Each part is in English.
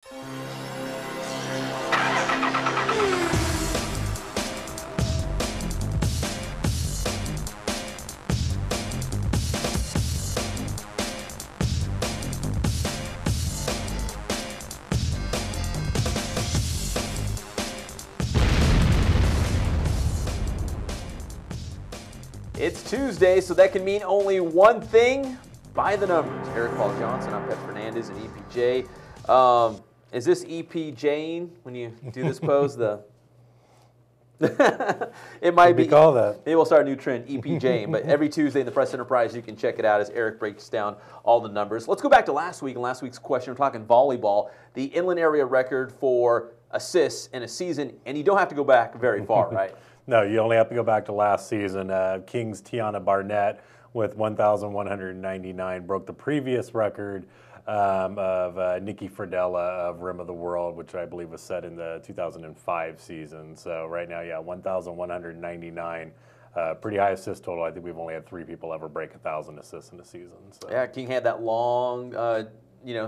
It's Tuesday, so that can mean only one thing. By the numbers. Eric Paul Johnson, I'm Pep Fernandez, and EPJ. Is this EPJ when you do this pose? It might be. Call that. Maybe we'll start a new trend, EPJ. But every Tuesday in the Press Enterprise, you can check it out as Eric breaks down all the numbers. Let's go back to last week. And last week's question, we're talking volleyball. The inland area record for assists in a season, and you don't have to go back very far, right? No, you only have to go back to last season. Kings Tiana Barnett with 1,199 broke the previous record of Nikki Fradella of Rim of the World, which I believe was set in the 2005 season. So right now, yeah, 1,199. Pretty high assist total. I think we've only had 3 people ever break 1,000 assists in a season. So. Yeah, King had that long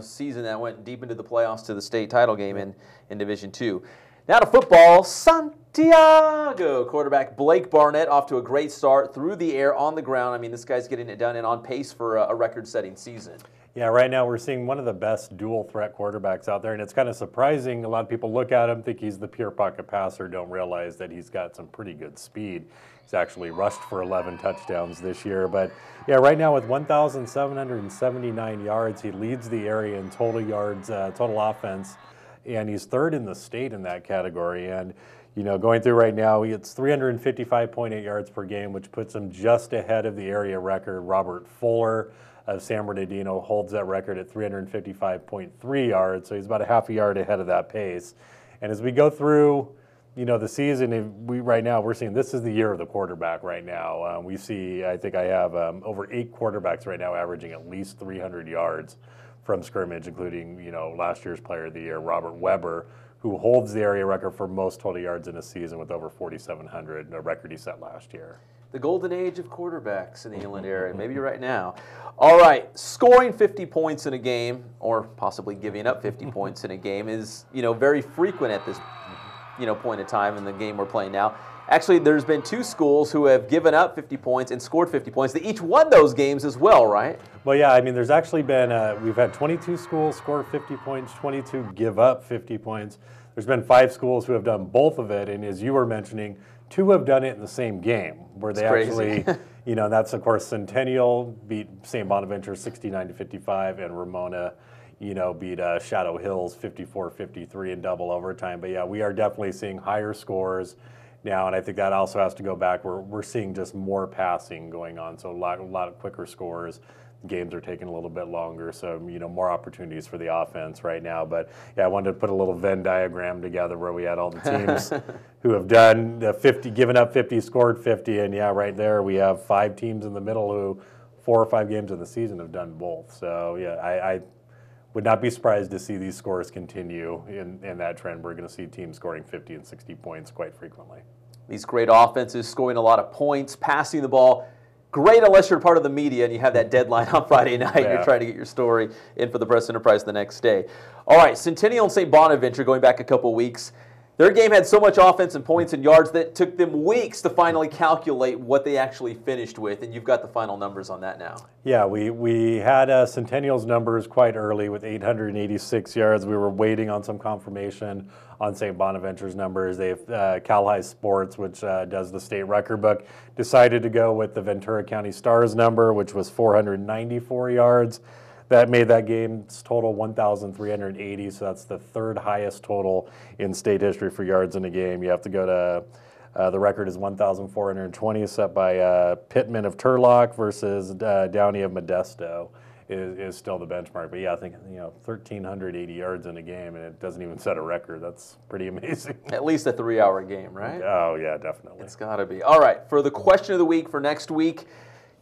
season that went deep into the playoffs to the state title game in Division II. Now to football, Santiago quarterback Blake Barnett off to a great start through the air, on the ground. I mean, this guy's getting it done and on pace for a record-setting season. Yeah, right now we're seeing one of the best dual-threat quarterbacks out there, and it's kind of surprising. A lot of people look at him, think he's the pure pocket passer, don't realize that he's got some pretty good speed. He's actually rushed for 11 touchdowns this year. But, yeah, right now with 1,779 yards, he leads the area in total yards, total offense, and he's third in the state in that category. And, you know, going through right now, it's 355.8 yards per game, which puts him just ahead of the area record. Robert Fuller of San Bernardino holds that record at 355.3 yards, so he's about a half a yard ahead of that pace. And as we go through, you know, the season, right now we're seeing this is the year of the quarterback right now. We see, I think I have over 8 quarterbacks right now averaging at least 300 yards from scrimmage, including, you know, last year's Player of the Year, Robert Weber, who holds the area record for most total yards in a season with over 4,700, a record he set last year. The golden age of quarterbacks in the inland area, maybe right now. All right, scoring 50 points in a game, or possibly giving up 50 points in a game, is, you know, very frequent at this, you know, point in time in the game we're playing now. Actually, there's been 2 schools who have given up 50 points and scored 50 points. They each won those games as well, right? Well, yeah, I mean, there's actually been, we've had 22 schools score 50 points, 22 give up 50 points. There's been 5 schools who have done both of it, and as you were mentioning, 2 have done it in the same game, where they actually, you know, that's, of course, Centennial beat St. Bonaventure 69-55, and Ramona, you know, beat Shadow Hills 54-53 in double overtime. But, yeah, we are definitely seeing higher scores now, and I think that also has to go back. We're seeing just more passing going on, so a lot of quicker scores. Games are taking a little bit longer, so, you know, more opportunities for the offense right now. But, yeah, I wanted to put a little Venn diagram together where we had all the teams who have done the 50, given up 50, scored 50, and, yeah, right there we have 5 teams in the middle who 4 or 5 games in the season have done both. So, yeah, I would not be surprised to see these scores continue in that trend. We're going to see teams scoring 50 and 60 points quite frequently. These great offenses scoring a lot of points, passing the ball. Great unless you're part of the media and you have that deadline on Friday night and you're trying to get your story in for the Press Enterprise the next day. All right, Centennial and St. Bonaventure, going back a couple weeks, their game had so much offense and points and yards that it took them weeks to finally calculate what they actually finished with, and you've got the final numbers on that now. Yeah, we had Centennial's numbers quite early with 886 yards. We were waiting on some confirmation on St. Bonaventure's numbers. Cal High Sports, which does the state record book, decided to go with the Ventura County Stars number, which was 494 yards. That made that game's total 1,380, so that's the 3rd highest total in state history for yards in a game. You have to go to, the record is 1,420, set by Pittman of Turlock versus Downey of Modesto is still the benchmark. But yeah, I think, you know, 1,380 yards in a game, and it doesn't even set a record. That's pretty amazing. At least a 3-hour game, right? Oh, yeah, definitely. It's got to be. All right, for the question of the week for next week,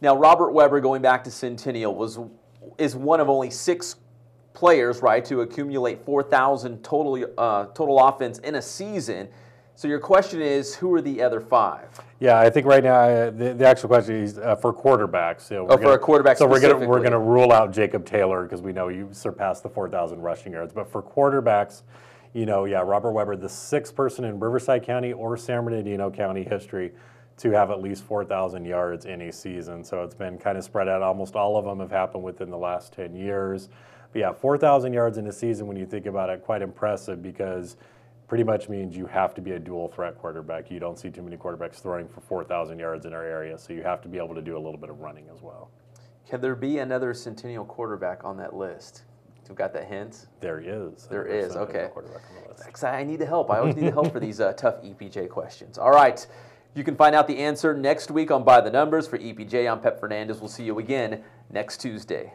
now Robert Weber, going back to Centennial, is one of only 6 players, right, to accumulate 4,000 total offense in a season. So your question is, who are the other 5? Yeah, I think right now the actual question is for quarterbacks. So for a quarterback so specifically. we're gonna rule out Jacob Taylor because we know you surpassed the 4,000 rushing yards. But for quarterbacks, Robert Weber, the 6th person in Riverside County or San Bernardino County history to have at least 4,000 yards in a season. So it's been kind of spread out. Almost all of them have happened within the last 10 years. But yeah, 4,000 yards in a season, when you think about it, quite impressive because pretty much means you have to be a dual threat quarterback. You don't see too many quarterbacks throwing for 4,000 yards in our area, so you have to be able to do a little bit of running as well. Can there be another Centennial quarterback on that list? We've got that hint? There is. There is, okay. Quarterback on the list. Because I need the help. I always need the help for these tough EPJ questions. All right. You can find out the answer next week on By the Numbers. For EPJ, I'm Pep Fernandez. We'll see you again next Tuesday.